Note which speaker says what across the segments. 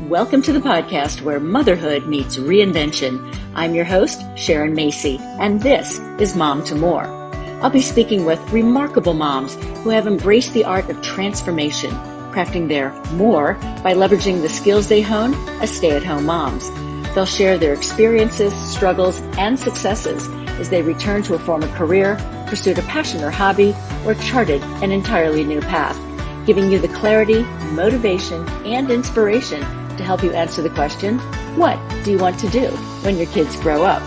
Speaker 1: Welcome to the podcast where motherhood meets reinvention. I'm your host, Sharon Macey, and this is Mom to More. I'll be speaking with remarkable moms who have embraced the art of transformation, crafting their more by leveraging the skills they hone as stay-at-home moms. They'll share their experiences, struggles, and successes as they return to a former career, pursued a passion or hobby, or charted an entirely new path, giving you the clarity, motivation, and inspiration to help you answer the question, what do you want to do when your kids grow up?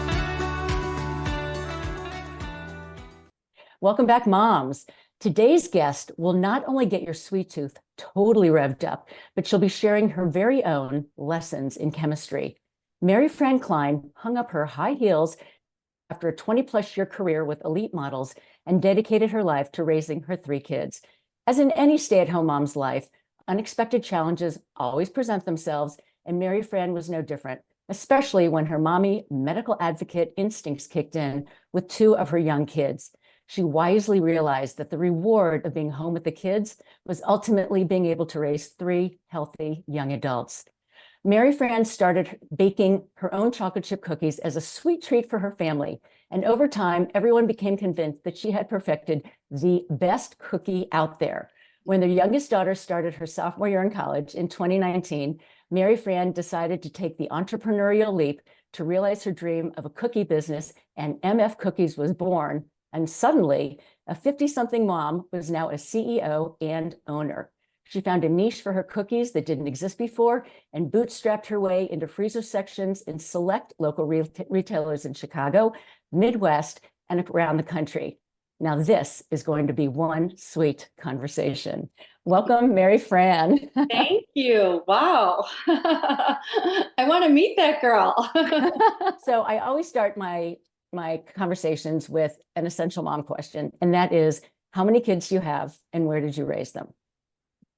Speaker 1: Welcome back, moms. Today's guest will not only get your sweet tooth totally revved up, but she'll be sharing her very own lessons in chemistry. Maryfran Klein hung up her high heels after a 20-plus year career with elite models and dedicated her life to raising her 3 kids. As in any stay-at-home mom's life, unexpected challenges always present themselves, and Maryfran was no different, especially when her mommy medical advocate instincts kicked in with 2 of her young kids. She wisely realized that the reward of being home with the kids was ultimately being able to raise 3 healthy young adults. Maryfran started baking her own chocolate chip cookies as a sweet treat for her family. And over time, everyone became convinced that she had perfected the best cookie out there. When their youngest daughter started her sophomore year in college in 2019, Maryfran decided to take the entrepreneurial leap to realize her dream of a cookie business, and MF Kookies was born. And suddenly, a 50-something mom was now a CEO and owner. She found a niche for her cookies that didn't exist before and bootstrapped her way into freezer sections in select local retailers in Chicago, Midwest, and around the country. Now, this is going to be one sweet conversation. Welcome, Maryfran.
Speaker 2: Thank you. Wow. I want to meet that girl.
Speaker 1: So I always start my conversations with an essential mom question, and that is, how many kids do you have and where did you raise them?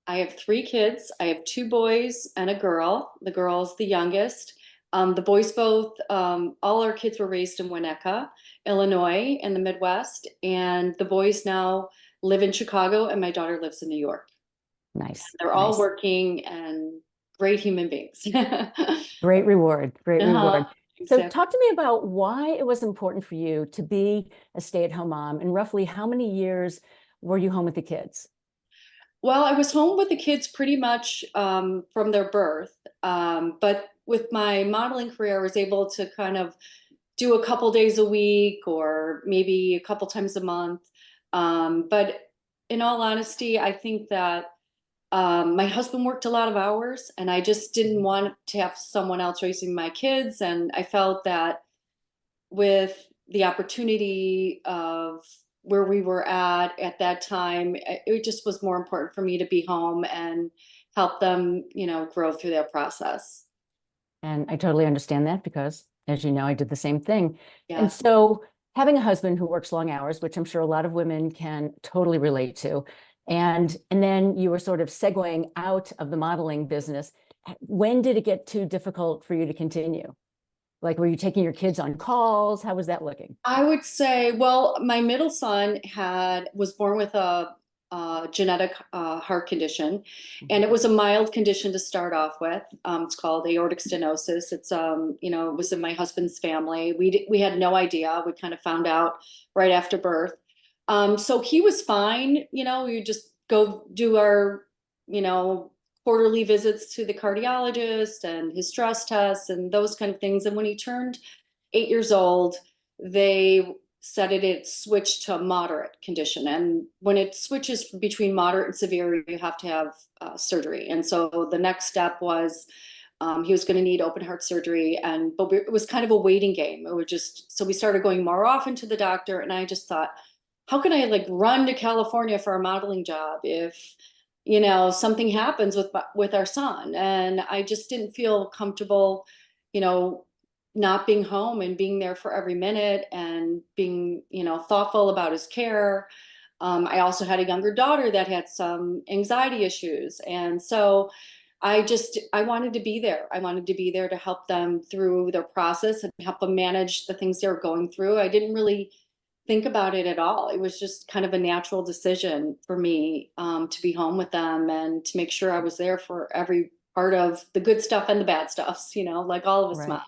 Speaker 2: I have 3 kids. I have 2 boys and a girl. The girl's the youngest. The boys both, all our kids were raised in Winnetka, Illinois, in the Midwest. And the boys now live in Chicago, and my daughter lives in New York.
Speaker 1: Nice.
Speaker 2: They're all working and great human beings.
Speaker 1: Great reward. Great reward. So
Speaker 2: Exactly.
Speaker 1: talk to me about why it was important for you to be a stay-at-home mom, and roughly how many years were you home with the kids?
Speaker 2: Well, I was home with the kids pretty much from their birth. But with my modeling career, I was able to kind of do a couple days a week or maybe a couple times a month. But in all honesty, I think that my husband worked a lot of hours and I just didn't want to have someone else raising my kids. And I felt that with the opportunity of where we were at that time, it just was more important for me to be home and help them, grow through that process.
Speaker 1: And I totally understand that because, as you know, I did the same thing. And
Speaker 2: Yes.
Speaker 1: so having a husband who works long hours, which I'm sure a lot of women can totally relate to, and then you were sort of segueing out of the modeling business. When did it get too difficult for you to continue? Like, were you taking your kids on calls? How was that looking?
Speaker 2: I would say, well, my middle son was born with a genetic heart condition, and it was a mild condition to start off with. It's called aortic stenosis. It was in my husband's family. We had no idea. We kind of found out right after birth. So he was fine. We just go do our, quarterly visits to the cardiologist and his stress tests and those kind of things. And when he turned 8 years old, they said it switched to a moderate condition. And when it switches between moderate and severe, you have to have surgery. And so the next step was he was going to need open heart surgery. But it was kind of a waiting game. So we started going more often to the doctor. And I just thought, how can I run to California for a modeling job if, something happens with our son? And I just didn't feel comfortable, you know, not being home and being there for every minute and being, thoughtful about his care. I also had a younger daughter that had some anxiety issues. And so I wanted to be there. I wanted to be there to help them through their process and help them manage the things they were going through. I didn't really think about it at all. It was just kind of a natural decision for me to be home with them and to make sure I was there for every part of the good stuff and the bad stuff, like all of us
Speaker 1: Right.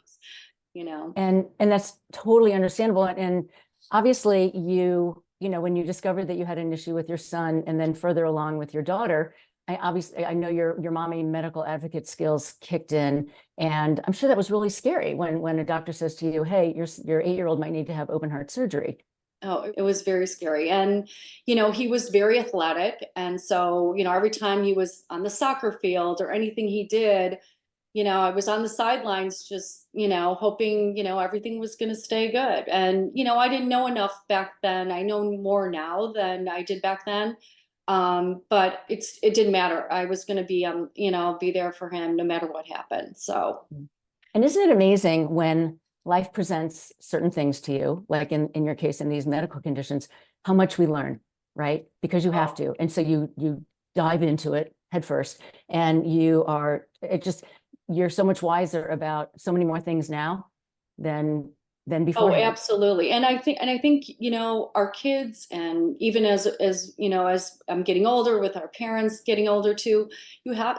Speaker 2: moms.
Speaker 1: And that's totally understandable. And obviously when you discovered that you had an issue with your son and then further along with your daughter, I know your mommy medical advocate skills kicked in, and I'm sure that was really scary when a doctor says to you, hey, your 8-year-old might need to have open heart surgery.
Speaker 2: Oh, it was very scary. And, he was very athletic. And so, every time he was on the soccer field or anything he did, I was on the sidelines just, hoping, everything was going to stay good. And, I didn't know enough back then. I know more now than I did back then. But it didn't matter. I was going to be, be there for him no matter what happened. So.
Speaker 1: And isn't it amazing when life presents certain things to you, like in your case, in these medical conditions, how much we learn, right? Because you have to. And so you dive into it head first, and you're so much wiser about so many more things now than
Speaker 2: Oh,
Speaker 1: beforehand.
Speaker 2: absolutely. And I think, our kids, and even as I'm getting older, with our parents getting older too,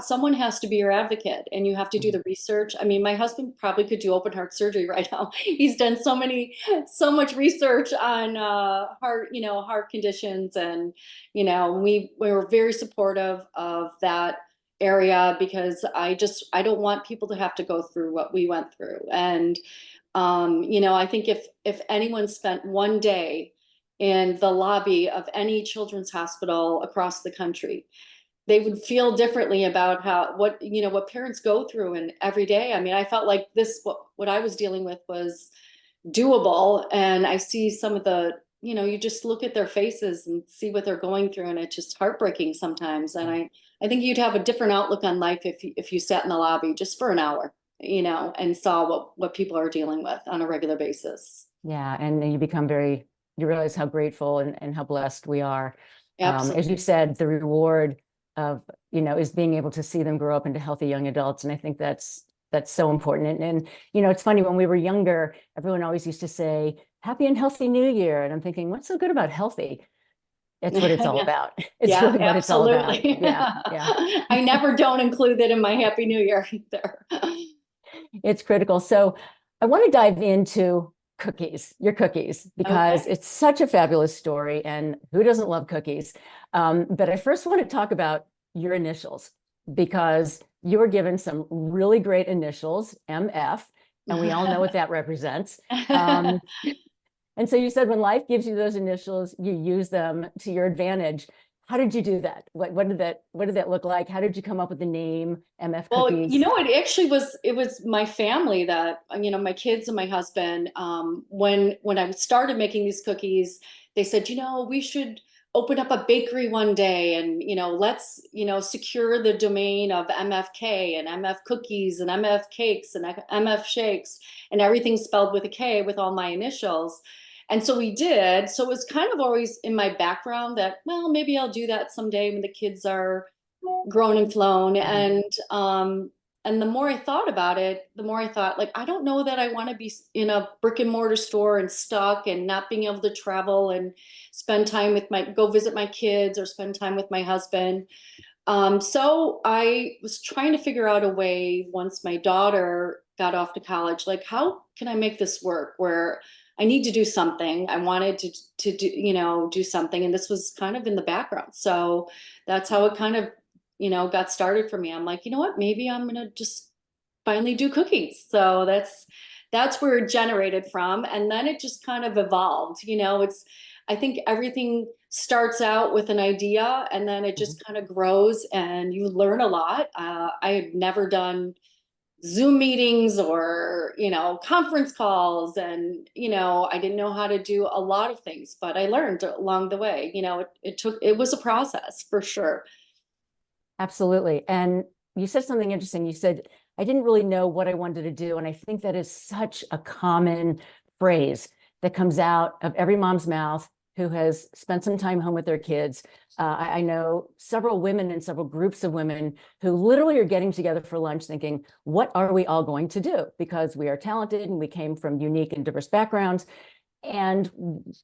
Speaker 2: someone has to be your advocate, and you have to do the research. I mean, my husband probably could do open heart surgery right now. He's done so much research on heart conditions, and we were very supportive of that area, because I don't want people to have to go through what we went through. And I think if anyone spent one day in the lobby of any children's hospital across the country, they would feel differently about what parents go through and every day. I mean, I felt like what I was dealing with was doable. And I see some of you just look at their faces and see what they're going through, and it's just heartbreaking sometimes. And I think you'd have a different outlook on life if you sat in the lobby just for an hour, and saw what people are dealing with on a regular basis.
Speaker 1: Yeah. And then you realize how grateful and how blessed we are.
Speaker 2: Absolutely.
Speaker 1: As you said, the reward of, is being able to see them grow up into healthy young adults. And I think that's so important. And it's funny, when we were younger, everyone always used to say, happy and healthy new year. And I'm thinking, what's so good about healthy? It's what it's all about. It's
Speaker 2: Yeah,
Speaker 1: really what it's all about.
Speaker 2: absolutely.
Speaker 1: Yeah.
Speaker 2: I never don't include that in my happy new year either.
Speaker 1: It's critical. So I want to dive into your cookies, because
Speaker 2: Okay.
Speaker 1: it's such a fabulous story, and who doesn't love cookies? But I first want to talk about your initials, because you were given some really great initials, MF, and we all know what that represents. And so you said when life gives you those initials, you use them to your advantage. How did you do that? What did that look like? How did you come up with the name MF
Speaker 2: Well,
Speaker 1: Kookies?
Speaker 2: it actually was my family that, my kids and my husband, when I started making these cookies, they said, we should open up a bakery one day, and, let's, secure the domain of MFK and MF Cookies and MF Cakes and MF Shakes, and everything spelled with a K with all my initials. And so we did. So it was kind of always in my background that, well, maybe I'll do that someday when the kids are grown and flown. And the more I thought about it, the more I thought, like, I don't know that I want to be in a brick and mortar store and stuck and not being able to travel and spend time go visit my kids or spend time with my husband. So I was trying to figure out a way, once my daughter got off to college, like, how can I make this work, where I need to do something. I wanted to do something. And this was kind of in the background. So that's how it kind of, got started for me. I'm like, you know what, maybe I'm going to just finally do cookies. So that's where it generated from. And then it just kind of evolved. I think everything starts out with an idea, and then it just kind of grows, and you learn a lot. I had never done Zoom meetings or, conference calls, and, I didn't know how to do a lot of things, but I learned along the way. It was a process for sure.
Speaker 1: Absolutely. And you said something interesting. You said, I didn't really know what I wanted to do. And I think that is such a common phrase that comes out of every mom's mouth who has spent some time home with their kids. I know several women and several groups of women who literally are getting together for lunch thinking, what are we all going to do? Because we are talented and we came from unique and diverse backgrounds. And,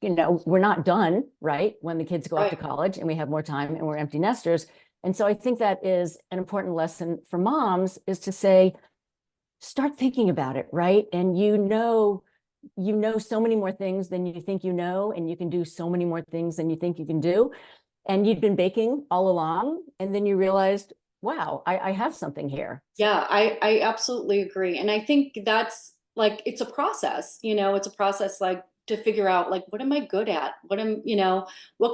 Speaker 1: we're not done, right? When the kids go off to
Speaker 2: Right.
Speaker 1: college and we have more time and we're empty nesters. And so I think that is an important lesson for moms, is to say, start thinking about it, right? And you know so many more things than you think you know, and you can do so many more things than you think you can do. And you'd been baking all along, and then you realized, wow, I have something here.
Speaker 2: Yeah, I absolutely agree. And I think that's like, it's a process, it's a process, like, to figure out, like, what am I good at? What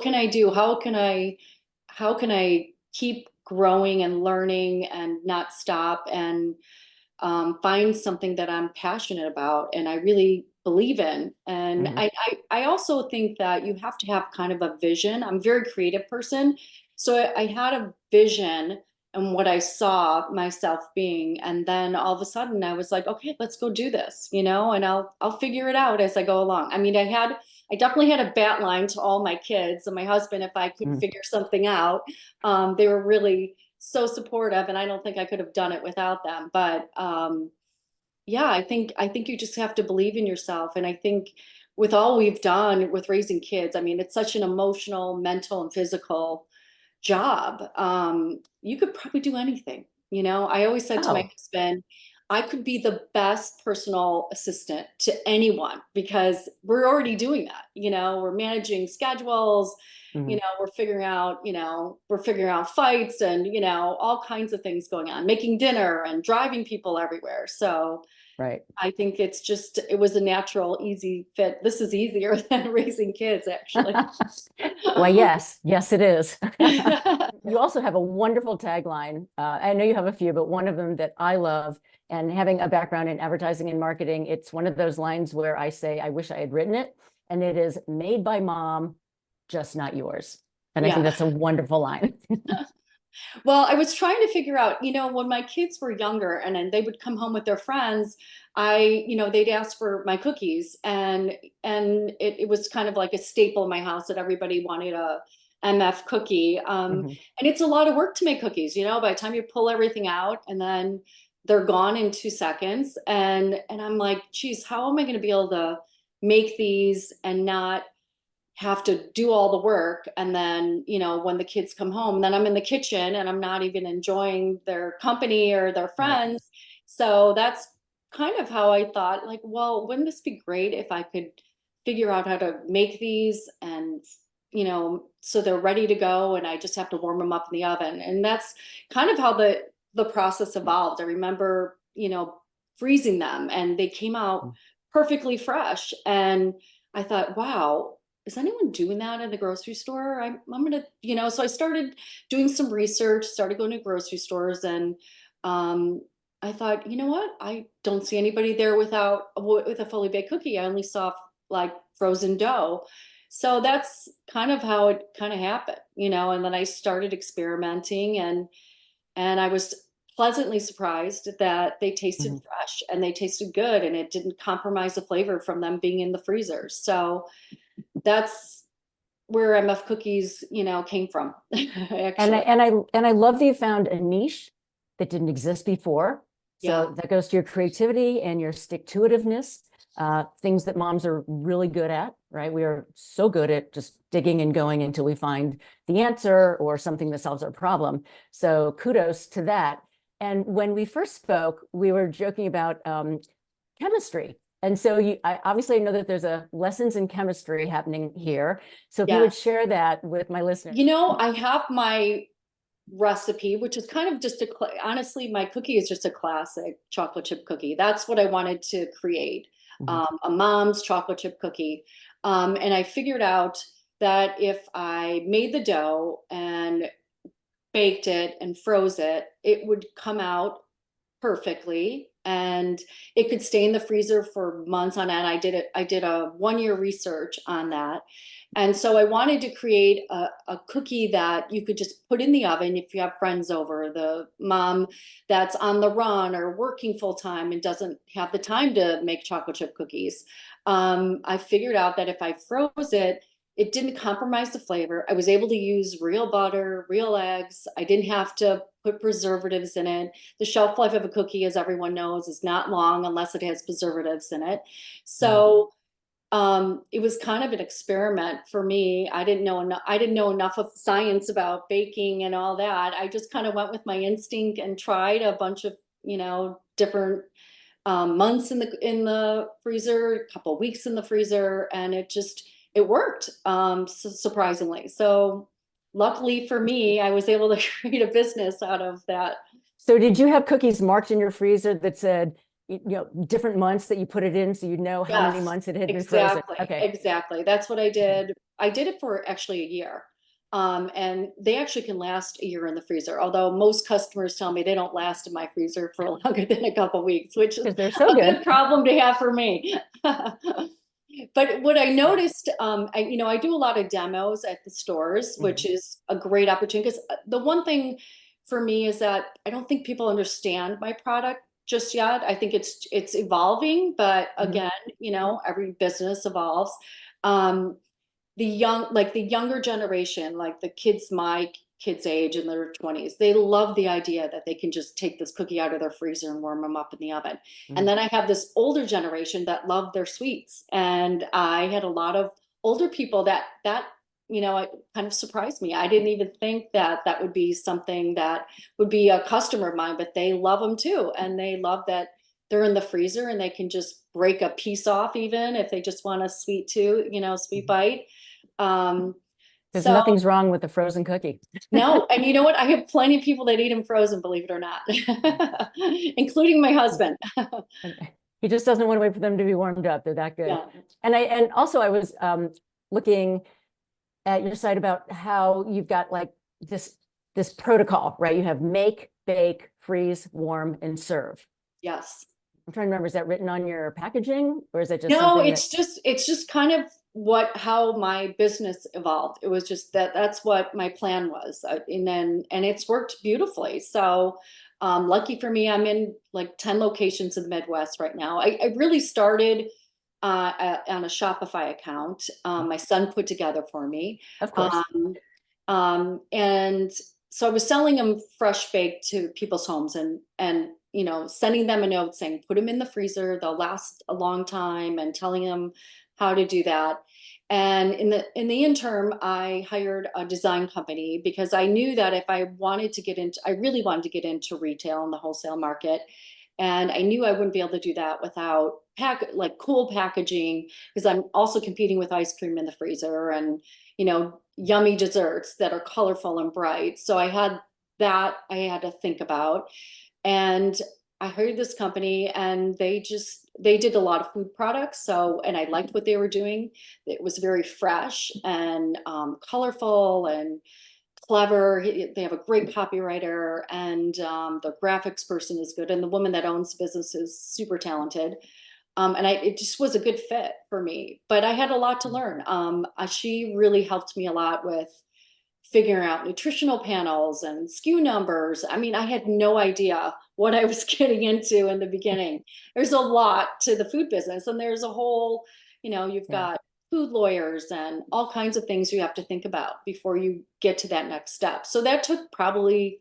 Speaker 2: can I do? How can I keep growing and learning and not stop, and find something that I'm passionate about and I really believe in. And
Speaker 1: Mhm.
Speaker 2: I also think that you have to have kind of a vision. I'm a very creative person. So I had a vision and what I saw myself being. And then all of a sudden I was like, okay, let's go do this, and I'll figure it out as I go along. I mean, I definitely had a bat line to all my kids and my husband if I couldn't
Speaker 1: Mhm.
Speaker 2: figure something out. They were really so supportive, and I don't think I could have done it without them. But yeah, I think you just have to believe in yourself. And I think with all we've done with raising kids, I mean, it's such an emotional, mental, and physical job. You could probably do anything. I always said to my
Speaker 1: Oh.
Speaker 2: husband, I could be the best personal assistant to anyone because we're already doing that. We're managing schedules,
Speaker 1: Mhm.
Speaker 2: we're figuring out fights and, all kinds of things going on, making dinner and driving people everywhere. So
Speaker 1: Right.
Speaker 2: I think it was a natural, easy fit. This is easier than raising kids, actually.
Speaker 1: Why, yes, yes, it is.
Speaker 2: Yeah.
Speaker 1: You also have a wonderful tagline. I know you have a few, but one of them that I love, and having a background in advertising and marketing, it's one of those lines where I say, I wish I had written it. And it is, made by mom, just not yours. And I think
Speaker 2: Yeah.
Speaker 1: that's a wonderful line.
Speaker 2: Well, I was trying to figure out, when my kids were younger and then they would come home with their friends, they'd ask for my cookies, and it was kind of like a staple in my house that everybody wanted a MF cookie.
Speaker 1: Mhm.
Speaker 2: And it's a lot of work to make cookies, by the time you pull everything out and then they're gone in 2 seconds. And I'm like, geez, how am I going to be able to make these and not have to do all the work? And then, when the kids come home, then I'm in the kitchen and I'm not even enjoying their company or their
Speaker 1: Right.
Speaker 2: friends. So that's kind of how I thought, like, well, wouldn't this be great if I could figure out how to make these, and so they're ready to go and I just have to warm them up in the oven. And that's kind of how the process evolved. I remember, freezing them and they came out perfectly fresh. And I thought, wow, is anyone doing that in the grocery store? I'm gonna, so I started doing some research, started going to grocery stores, and um, I thought, you know what? I don't see anybody there with a fully baked cookie. I only saw like frozen dough. So that's kind of how it kind of happened, and then I started experimenting, and I was pleasantly surprised that they tasted
Speaker 1: Mhm.
Speaker 2: fresh and they tasted good, and it didn't compromise the flavor from them being in the freezer. So that's where MF Cookies, came from,
Speaker 1: And I
Speaker 2: actually.
Speaker 1: and I and I love that you found a niche that didn't exist before.
Speaker 2: Yeah.
Speaker 1: So that goes to your creativity and your stick-to-itiveness, things that moms are really good at, right? We are so good at just digging and going until we find the answer or something that solves our problem. So kudos to that. And when we first spoke, we were joking about chemistry. And so I obviously know that there's a lessons in chemistry happening here. So if you would
Speaker 2: Yes.
Speaker 1: share that with my listeners.
Speaker 2: I have my recipe, which is kind of just honestly, my cookie is just a classic chocolate chip cookie. That's what I wanted to create,
Speaker 1: Mhm.
Speaker 2: a mom's chocolate chip cookie. And I figured out that if I made the dough and baked it and froze it, it would come out perfectly, and it could stay in the freezer for months on end. I did a 1 year research on that. And so I wanted to create a cookie that you could just put in the oven if you have friends over, the mom that's on the run or working full time and doesn't have the time to make chocolate chip cookies. I figured out that if I froze it, it didn't compromise the flavor. I was able to use real butter, real eggs. I didn't have to put preservatives in it. The shelf life of a cookie, as everyone knows, is not long unless it has preservatives in it.
Speaker 1: Mhm.
Speaker 2: So it was kind of an experiment for me. I didn't know enough of science about baking and all that. I just kind of went with my instinct and tried a bunch of, different months in the freezer, a couple weeks in the freezer, and it worked, surprisingly. So luckily for me, I was able to create a business out of that.
Speaker 1: So did you have cookies marked in your freezer that said, different months that you put it in, so you know how many
Speaker 2: Yes,
Speaker 1: months it had been frozen? Okay.
Speaker 2: exactly. That's what I did. I did it for actually a year. And they actually can last a year in the freezer. Although most customers tell me they don't last in my freezer for longer than a couple weeks, which is
Speaker 1: Because they're so
Speaker 2: a
Speaker 1: good.
Speaker 2: good problem to have for me. But what I noticed, I do a lot of demos at the stores, which is a great opportunity. Because the one thing for me is that I don't think people understand my product just yet. I think it's evolving, but again, every business evolves. Um, the younger generation, like the kids my kids age in their 20s, they love the idea that they can just take this cookie out of their freezer and warm them up in the oven. And then I have this older generation that love their sweets, and I had a lot of older people that it kind of surprised me. I didn't even think that that would be something that would be a customer of mine, but they love them too, and they love that they're in the freezer and they can just break a piece off, even if they just want a sweet sweet bite.
Speaker 1: Because
Speaker 2: So
Speaker 1: nothing's wrong with a frozen cookie.
Speaker 2: no, and you know what? I have plenty of people that eat them frozen, believe it or not, including my husband.
Speaker 1: He just doesn't want to wait for them to be warmed up. They're that good.
Speaker 2: Yeah.
Speaker 1: And also I was looking at your site about how you've got like this protocol, right? You have make, bake, freeze, warm, and serve.
Speaker 2: Yes.
Speaker 1: I'm trying to remember, is that written on your packaging, or is it just
Speaker 2: No,
Speaker 1: something
Speaker 2: it's just kind of how my business evolved. It was just that's what my plan was. And it's worked beautifully. So lucky for me, I'm in like 10 locations in the Midwest right now. I really started on a Shopify account. My son put together for me.
Speaker 1: Of course.
Speaker 2: And so I was selling them fresh baked to people's homes, and sending them a note saying, put them in the freezer, they'll last a long time, and telling them how to do that. And in the interim, I hired a design company because I knew that if I really wanted to get into retail and the wholesale market. And I knew I wouldn't be able to do that without cool packaging, because I'm also competing with ice cream in the freezer and, yummy desserts that are colorful and bright. So I had to think about. And I hired this company, and they did a lot of food products. And I liked what they were doing. It was very fresh and colorful and clever. They have a great copywriter, and the graphics person is good. And the woman that owns the business is super talented. And it just was a good fit for me, but I had a lot to learn. She really helped me a lot with figuring out nutritional panels and SKU numbers. I mean, I had no idea what I was getting into in the beginning. There's a lot to the food business, and there's a whole, you've got food lawyers and all kinds of things you have to think about before you get to that next step. So that took probably,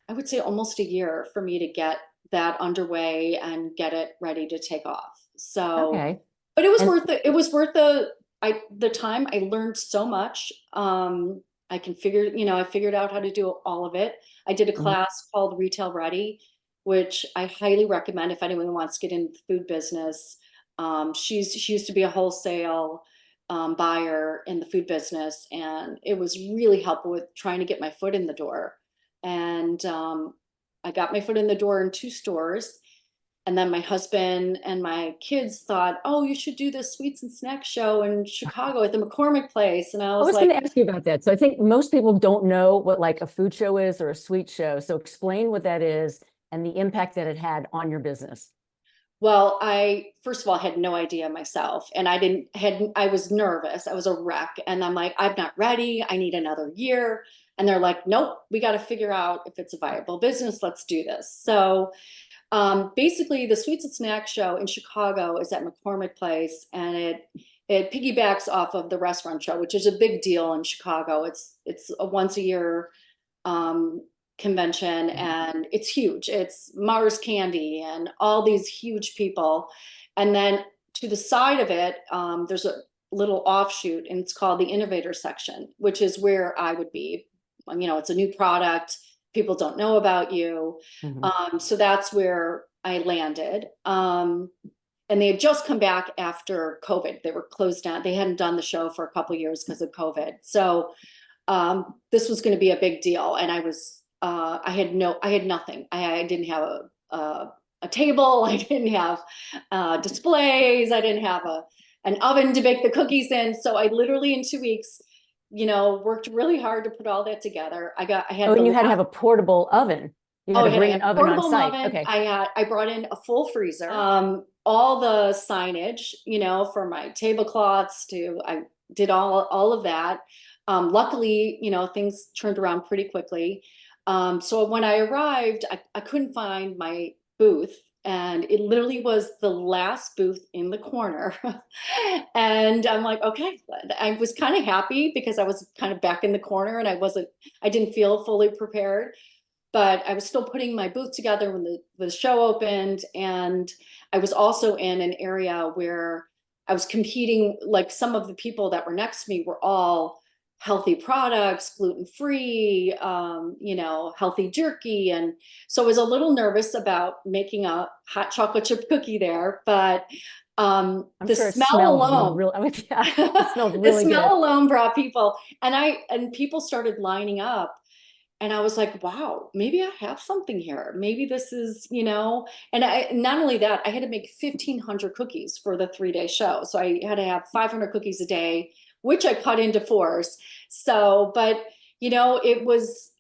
Speaker 2: I would say, almost a year for me to get that underway and get it ready to take off. So,
Speaker 1: okay.
Speaker 2: But it was worth it. It was worth the time. I learned so much. I figured out how to do all of it. I did a class called Retail Ready, which I highly recommend if anyone wants to get into the food business. She used to be a wholesale buyer in the food business, and it was really helpful with trying to get my foot in the door. And I got my foot in the door in 2 stores. And then my husband and my kids thought, oh, you should do the Sweets and Snacks show in Chicago at the McCormick Place. And I was
Speaker 1: going to ask you about that. So I think most people don't know what like a food show is or a sweet show. So explain what that is and the impact that it had on your business.
Speaker 2: Well, I first of all had no idea myself, and I was nervous. I was a wreck, and I'm like, I'm not ready. I need another year. And they're like, nope, we got to figure out if it's a viable business. Let's do this. So basically, the Sweets and Snacks show in Chicago is at McCormick Place, and it piggybacks off of the restaurant show, which is a big deal in Chicago. It's a once a year convention, and it's huge. It's Mars Candy and all these huge people. And then to the side of it, there's a little offshoot, and it's called the innovator section, which is where I would be. It's a new product. People don't know about you. So that's where I landed. And they had just come back after COVID. They were closed down. They hadn't done the show for a couple of years because of COVID. So this was going to be a big deal. And I had nothing. I didn't have a table. I didn't have displays. I didn't have an oven to bake the cookies in. So I literally in 2 weeks, worked really hard to put all that together. I had
Speaker 1: and you had to have a portable oven. You had to bring an oven on site.
Speaker 2: Oven.
Speaker 1: Okay.
Speaker 2: I brought in a full freezer. All the signage, for my tablecloths I did all of that. Luckily, things turned around pretty quickly. So when I arrived, I couldn't find my booth, and it literally was the last booth in the corner. And I'm like, okay, I was kind of happy because I was kind of back in the corner, and I didn't feel fully prepared. But I was still putting my booth together when the show opened. And I was also in an area where I was competing, like some of the people that were next to me were all healthy products, gluten-free, healthy jerky. And so I was a little nervous about making a hot chocolate chip cookie there, but the
Speaker 1: sure
Speaker 2: smell alone,
Speaker 1: it smelled really
Speaker 2: the smell
Speaker 1: good.
Speaker 2: alone brought people, and people started lining up. And I was like, wow, maybe I have something here. Maybe this is, and not only that, I had to make 1,500 cookies for the 3-day show. So I had to have 500 cookies a day, which I cut into 4s. So, but, it was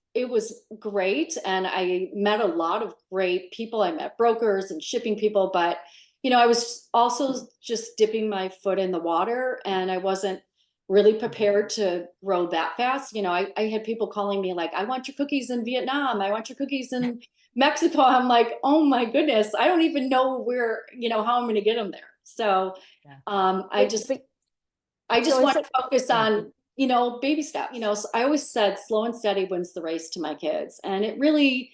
Speaker 2: great. And I met a lot of great people. I met brokers and shipping people, but, I was also just dipping my foot in the water, and I wasn't really prepared to grow that fast. I had people calling me like, I want your cookies in Vietnam. I want your cookies in Mexico. I'm like, oh my goodness, I don't even know where, how I'm going to get them there. So I just want to focus on, baby steps. So I always said slow and steady wins the race to my kids. And it really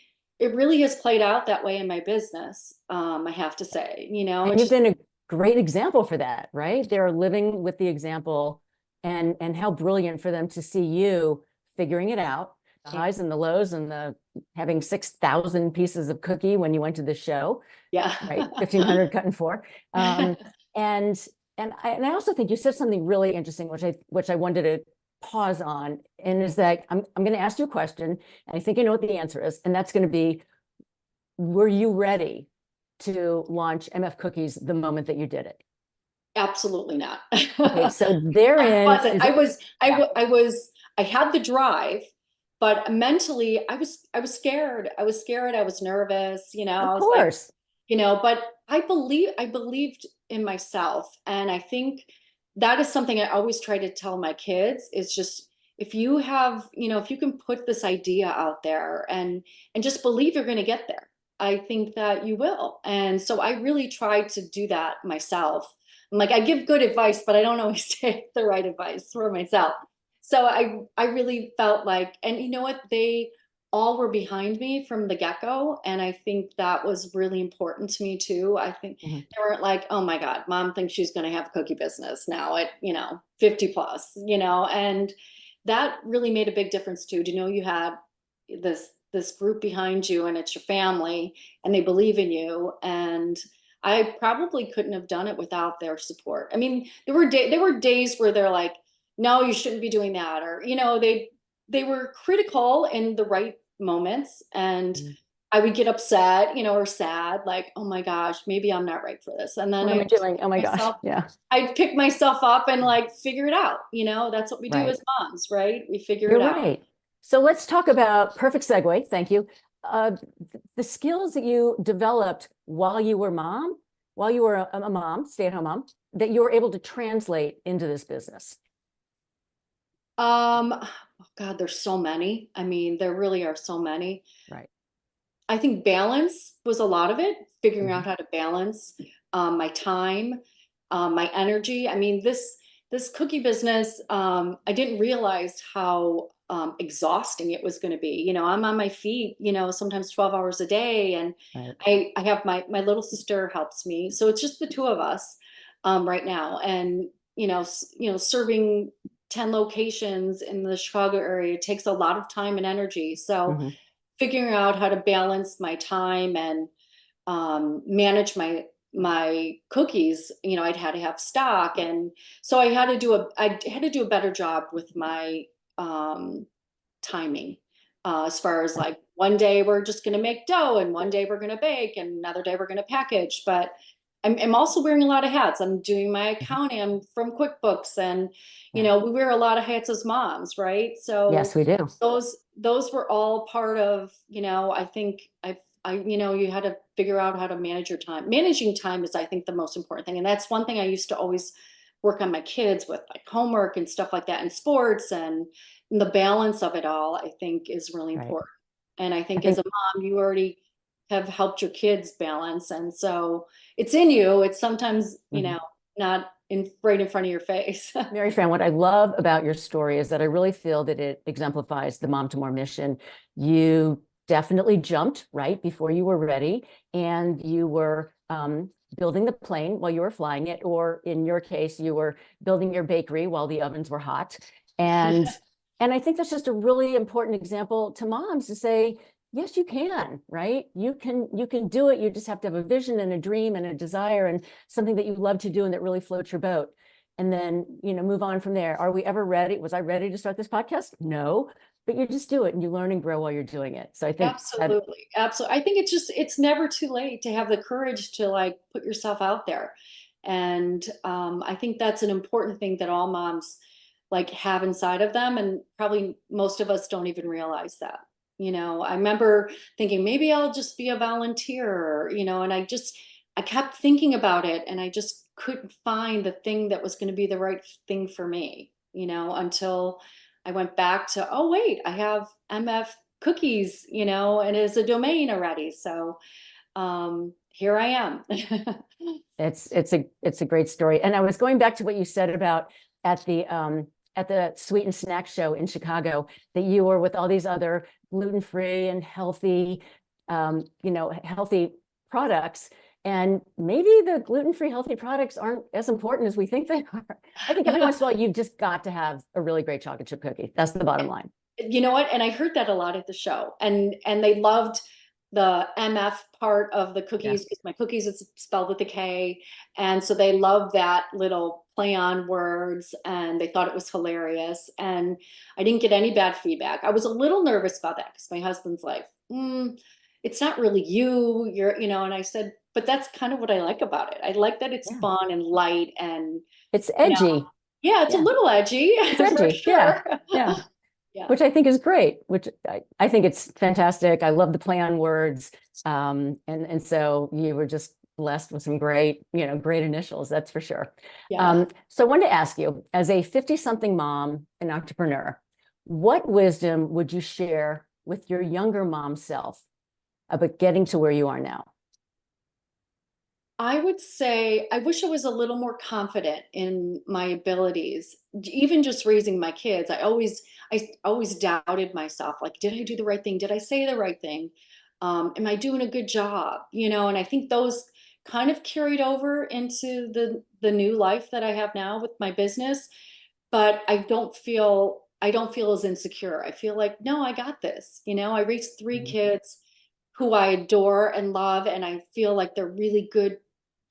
Speaker 2: has played out that way in my business. I have to say,
Speaker 1: and you've been a great example for that, right? They're living with the example. And how brilliant for them to see you figuring it out, the highs and the lows, and the having 6,000 pieces of cookie when you went to the show.
Speaker 2: Yeah.
Speaker 1: Right. 1,500 cut in 4. And I also think you said something really interesting, which I wanted to pause on, and is that I'm going to ask you a question, and I think you know what the answer is, and that's going to be, were you ready to launch MF Kookies the moment that you did it?
Speaker 2: Absolutely not.
Speaker 1: Okay, so therein
Speaker 2: I had the drive, but mentally I was scared. I was scared. I was nervous,
Speaker 1: Of course.
Speaker 2: but I believed in myself. And I think that is something I always try to tell my kids, is just, if you have, if you can put this idea out there and just believe you're going to get there, I think that you will. And so I really tried to do that myself. I'm like, I give good advice, but I don't always take the right advice for myself. So I really felt like, and you know what, they all were behind me from the get-go. And I think that was really important to me too. I think they weren't like, oh my God, mom thinks she's going to have a cookie business now at, 50 plus, and that really made a big difference too. To know you had this group behind you, and it's your family, and they believe in you. And I probably couldn't have done it without their support. I mean, there were days where they're like, no, you shouldn't be doing that. Or, they were critical in the right moments. And I would get upset, or sad, like, oh my gosh, maybe I'm not right for this. And then
Speaker 1: what am I doing? Oh my gosh. Yeah.
Speaker 2: I'd pick myself up and like figure it out. That's what we do as moms, right? We figure it out.
Speaker 1: Right. So let's talk about, perfect segue. Thank you. The skills that you developed while you were a mom, stay-at-home mom, that you were able to translate into this business.
Speaker 2: Oh God, there's so many. I mean, there really are so many.
Speaker 1: Right.
Speaker 2: I think balance was a lot of it, figuring out how to balance my time, my energy. I mean, this cookie business, I didn't realize how exhausting it was going to be. I'm on my feet, sometimes 12 hours a day. And I have my little sister helps me. So it's just the two of us. right now. And, serving 10 locations in the Chicago area takes a lot of time and energy. So
Speaker 1: Mm-hmm.
Speaker 2: figuring out how to balance my time and manage my cookies, I'd had to have stock. And so I had to do a better job with my timing, as far as like one day we're just going to make dough and one day we're going to bake and another day we're going to package. But I'm also wearing a lot of hats. I'm doing my accounting. I'm from QuickBooks, and
Speaker 1: Yeah.
Speaker 2: we wear a lot of hats as moms, right? So
Speaker 1: Yes, we do.
Speaker 2: those were all part of, I think you had to figure out how to manage your time. Managing time is, I think, the most important thing. And that's one thing I used to always work on my kids with, like homework and stuff like that, and sports, and the balance of it all, I think, is really
Speaker 1: Right.
Speaker 2: important. And I
Speaker 1: I
Speaker 2: think as
Speaker 1: think
Speaker 2: a mom, you already have helped your kids balance. And so it's in you. It's sometimes,
Speaker 1: mhm.
Speaker 2: not right in front of your face.
Speaker 1: Maryfran, what I love about your story is that I really feel that it exemplifies the Mom to More mission. You definitely jumped right before you were ready, and you were building the plane while you were flying it, or in your case, you were building your bakery while the ovens were hot. And and I think that's just a really important example to moms to say, yes, you can, right? You can do it. You just have to have a vision and a dream and a desire and something that you love to do and that really floats your boat. And then, move on from there. Are we ever ready? Was I ready to start this podcast? No, but you just do it and you learn and grow while you're doing it. So I think that,
Speaker 2: Absolutely. Absolutely. I think it's never too late to have the courage to like put yourself out there. And I think that's an important thing that all moms like have inside of them. And probably most of us don't even realize that. I remember thinking maybe I'll just be a volunteer, and I kept thinking about it, and I just couldn't find the thing that was going to be the right thing for me, until I went back to, oh, wait, I have MF Kookies, and as a domain already. So here I am.
Speaker 1: it's a great story. And I was going back to what you said about at the Sweet and Snack Show in Chicago, that you were with all these other gluten-free and healthy, healthy products. And maybe the gluten-free healthy products aren't as important as we think they are. I think every once in a while, you've just got to have a really great chocolate chip cookie. That's the bottom line.
Speaker 2: You know what? And I heard that a lot at the show, and they loved the MF part of the
Speaker 1: Yeah.
Speaker 2: cookies, because my cookies is spelled with a K. And so they loved that little play on words, and they thought it was hilarious. And I didn't get any bad feedback. I was a little nervous about that because my husband's like, it's not really you're, and I said, but that's kind of what I like about it. I like that it's
Speaker 1: Yeah.
Speaker 2: fun and light, and,
Speaker 1: It's edgy.
Speaker 2: yeah, it's a
Speaker 1: Yeah.
Speaker 2: little edgy
Speaker 1: It's
Speaker 2: for
Speaker 1: edgy. Yeah.
Speaker 2: sure.
Speaker 1: Yeah.
Speaker 2: Yeah.
Speaker 1: Which I think is great, which I think it's fantastic. I love the play on words. And so you were just blessed with some great, great initials, that's for sure.
Speaker 2: Yeah.
Speaker 1: So I wanted to ask you, as a 50-something mom and entrepreneur, what wisdom would you share with your younger mom self about getting to where you are now?
Speaker 2: I would say I wish I was a little more confident in my abilities. Even just raising my kids, I always doubted myself. Like, did I do the right thing? Did I say the right thing? Am I doing a good job? And I think those kind of carried over into the new life that I have now with my business. But I don't feel as insecure. I feel like, no, I got this. I raised three
Speaker 1: Mhm.
Speaker 2: kids who I adore and love, and I feel like they're really good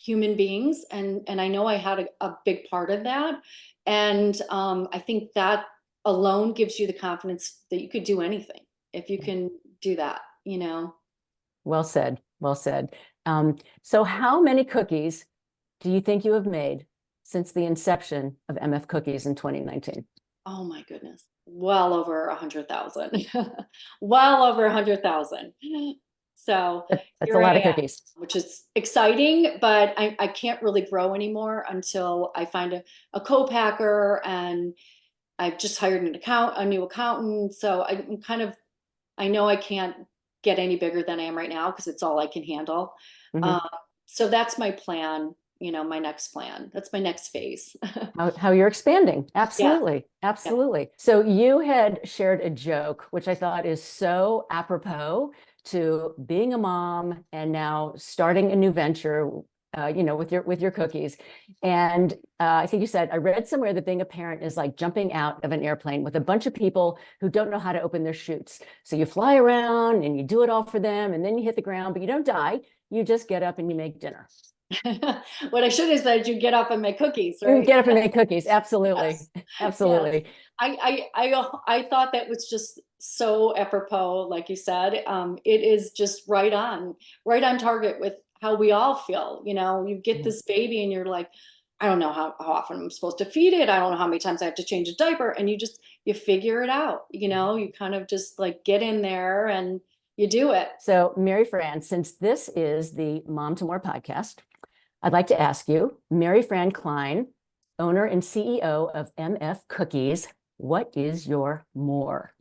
Speaker 2: human beings, and I know I had a big part of that. And I think that alone gives you the confidence that you could do anything if you
Speaker 1: Yeah.
Speaker 2: can do that.
Speaker 1: Well said. Well said. So how many cookies do you think you have made since the inception of MF Cookies in 2019?
Speaker 2: Oh my goodness, well over 100,000. Well over 100,000. So
Speaker 1: That's a
Speaker 2: here
Speaker 1: lot
Speaker 2: I
Speaker 1: of
Speaker 2: am,
Speaker 1: cookies.
Speaker 2: which is exciting, but I can't really grow anymore until I find a co-packer, and I've just hired a new accountant. So I know I can't get any bigger than I am right now because it's all I can handle.
Speaker 1: Mhm.
Speaker 2: Um, so that's my plan, my next plan. That's my next phase.
Speaker 1: How you're expanding.
Speaker 2: Yeah.
Speaker 1: Absolutely.
Speaker 2: Yeah.
Speaker 1: Absolutely. So you had shared a joke, which I thought is so apropos to being a mom and now starting a new venture with your cookies. And I think you said, I read somewhere that being a parent is like jumping out of an airplane with a bunch of people who don't know how to open their chutes. So you fly around and you do it all for them, and then you hit the ground, but you don't die. You just get up and you make dinner.
Speaker 2: What I should have said, you get up and make cookies,
Speaker 1: You
Speaker 2: right?
Speaker 1: get up and make cookies. Absolutely.
Speaker 2: Yes.
Speaker 1: Absolutely.
Speaker 2: I thought that was just so apropos, like you said. It is just right on target with how we all feel. You get this baby and you're like, I don't know how often I'm supposed to feed it. I don't know how many times I have to change a diaper. And you figure it out, you kind of just like get in there and you do it.
Speaker 1: So Maryfran, since this is the Mom to More podcast, I'd like to ask you, Maryfran Klein, owner and CEO of MF Kookies, what is your more?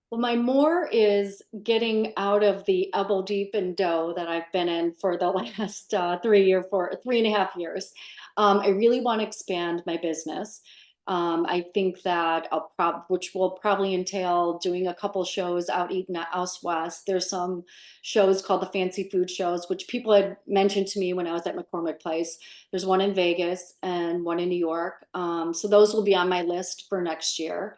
Speaker 2: Well, my more is getting out of the elbow deep in dough that I've been in for the last 3.5 years. I really want to expand my business. I think that which will probably entail doing a couple shows out eating at House West. There's some shows called the Fancy Food Shows, which people had mentioned to me when I was at McCormick Place. There's one in Vegas and one in New York. So those will be on my list for next year.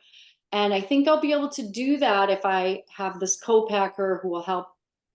Speaker 2: And I think I'll be able to do that if I have this co-packer who will help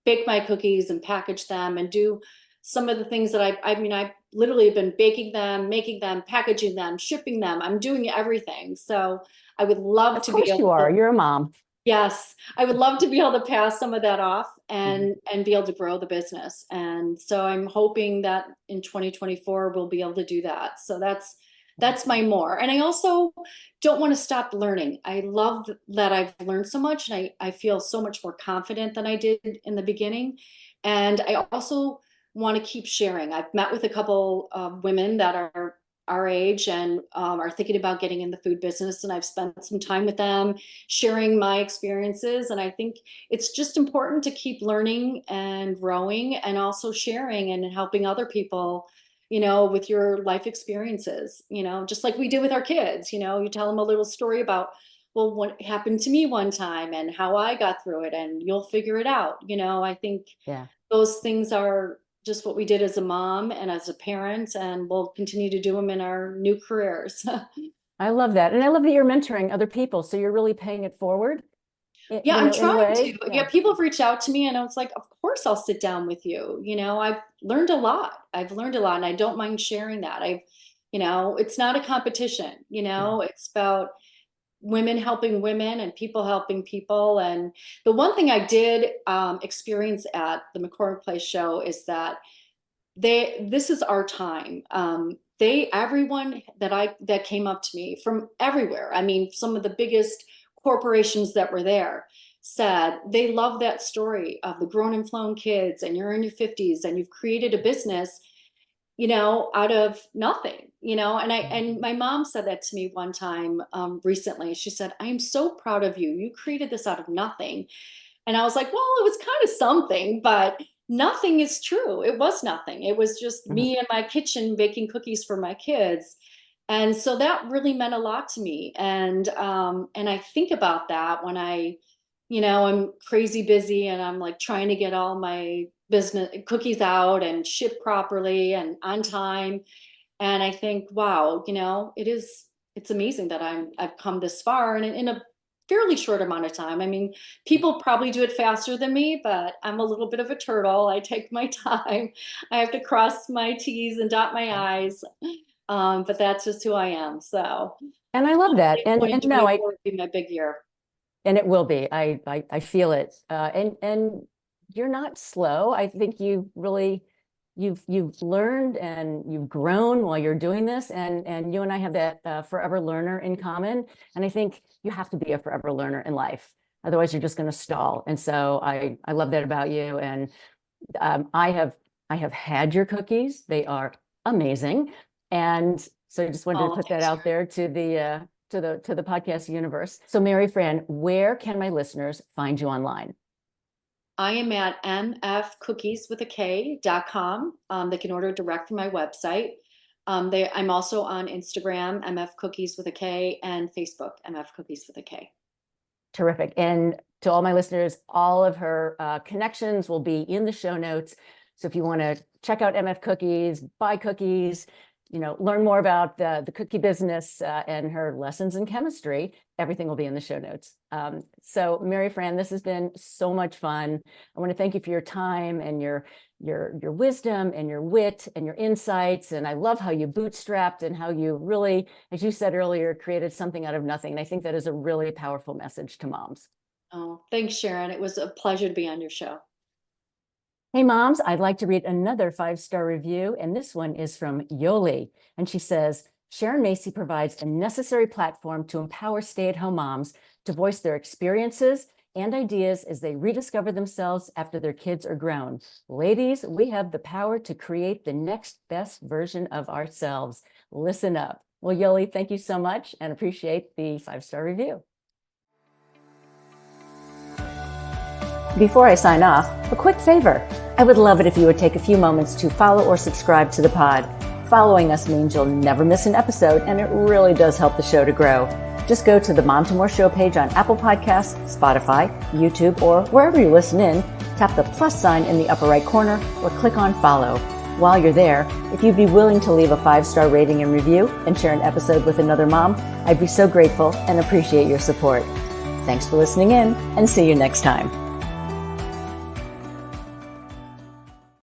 Speaker 2: bake my cookies and package them and do some of the things that I literally have been baking them, making them, packaging them, shipping them. I'm doing everything. So I would love to be
Speaker 1: Of course you
Speaker 2: able
Speaker 1: are.
Speaker 2: to,
Speaker 1: You're a mom.
Speaker 2: yes, I would love to be able to pass some of that off and be able to grow the business. And so I'm hoping that in 2024 we'll be able to do that. So that's my more. And I also don't want to stop learning. I love that I've learned so much, and I feel so much more confident than I did in the beginning. And I also want to keep sharing. I've met with a couple of women that are our age and are thinking about getting in the food business, and I've spent some time with them sharing my experiences. And I think it's just important to keep learning and growing and also sharing and helping other people, with your life experiences, just like we did with our kids. You tell them a little story about, well, what happened to me one time and how I got through it, and you'll figure it out. I think
Speaker 1: Yeah.
Speaker 2: those things are just what we did as a mom and as a parent, and we'll continue to do them in our new careers.
Speaker 1: I love that. And I love that you're mentoring other people. So you're really paying it forward,
Speaker 2: Yeah, I'm
Speaker 1: in a
Speaker 2: trying
Speaker 1: way.
Speaker 2: to. Yeah, people have reached out to me and I was like, of course I'll sit down with you. I've learned a lot. And I don't mind sharing that. It's not a competition,
Speaker 1: Yeah.
Speaker 2: it's about women helping women and people helping people. And the one thing I did experience at the McCormick Place show is that this is our time. Everyone that came up to me from everywhere, I mean, some of the biggest corporations that were there, said they love that story of the grown and flown kids, and you're in your 50s and you've created a business, out of nothing, and my mom said that to me one time recently. She said, I am so proud of you. You created this out of nothing. And I was like, well, it was kind of something, but nothing is true. It was nothing. It was just
Speaker 1: Mhm.
Speaker 2: me in my kitchen baking cookies for my kids. And so that really meant a lot to me. And I think about that when I'm crazy busy and I'm like trying to get all my business cookies out and shipped properly and on time. And I think, wow, it's amazing that I've come this far and in a fairly short amount of time. I mean, people probably do it faster than me, but I'm a little bit of a turtle. I take my time. I have to cross my T's and dot my I's. But that's just who I am. So
Speaker 1: And I love that. And no,
Speaker 2: 2024 will be my big year.
Speaker 1: and it will be. I feel it. And you're not slow. I think you've learned and you've grown while you're doing this. And you and I have that forever learner in common. And I think you have to be a forever learner in life. Otherwise, you're just going to stall. And so I love that about you. And I have had your cookies. They are amazing. And so I just wanted to
Speaker 2: Oh,
Speaker 1: put that
Speaker 2: thanks,
Speaker 1: out there to the podcast universe. So Maryfran, where can my listeners find you online?
Speaker 2: I am at mfcookieswithak.com. They can order direct from my website. I'm also on Instagram, MF Cookies with a K, and Facebook, MF Cookies with a K.
Speaker 1: Terrific. And to all my listeners, all of her connections will be in the show notes. So if you want to check out MF Kookies, buy cookies, learn more about the cookie business and her lessons in chemistry, everything will be in the show notes. So Maryfran, this has been so much fun. I want to thank you for your time and your wisdom and your wit and your insights. And I love how you bootstrapped and how you really, as you said earlier, created something out of nothing. And I think that is a really powerful message to moms.
Speaker 2: Oh, thanks, Sharon. It was a pleasure to be on your show.
Speaker 1: Hey moms, I'd like to read another 5-star review, and this one is from Yoli. And she says, Sharon Macey provides a necessary platform to empower stay-at-home moms to voice their experiences and ideas as they rediscover themselves after their kids are grown. Ladies, we have the power to create the next best version of ourselves. Listen up. Well, Yoli, thank you so much and appreciate the 5-star review. Before I sign off, a quick favor. I would love it if you would take a few moments to follow or subscribe to the pod. Following us means you'll never miss an episode, and it really does help the show to grow. Just go to the Mom to More show page on Apple Podcasts, Spotify, YouTube, or wherever you listen in, tap the plus sign in the upper right corner, or click on follow. While you're there, if you'd be willing to leave a 5-star rating and review and share an episode with another mom, I'd be so grateful and appreciate your support. Thanks for listening in, and see you next time.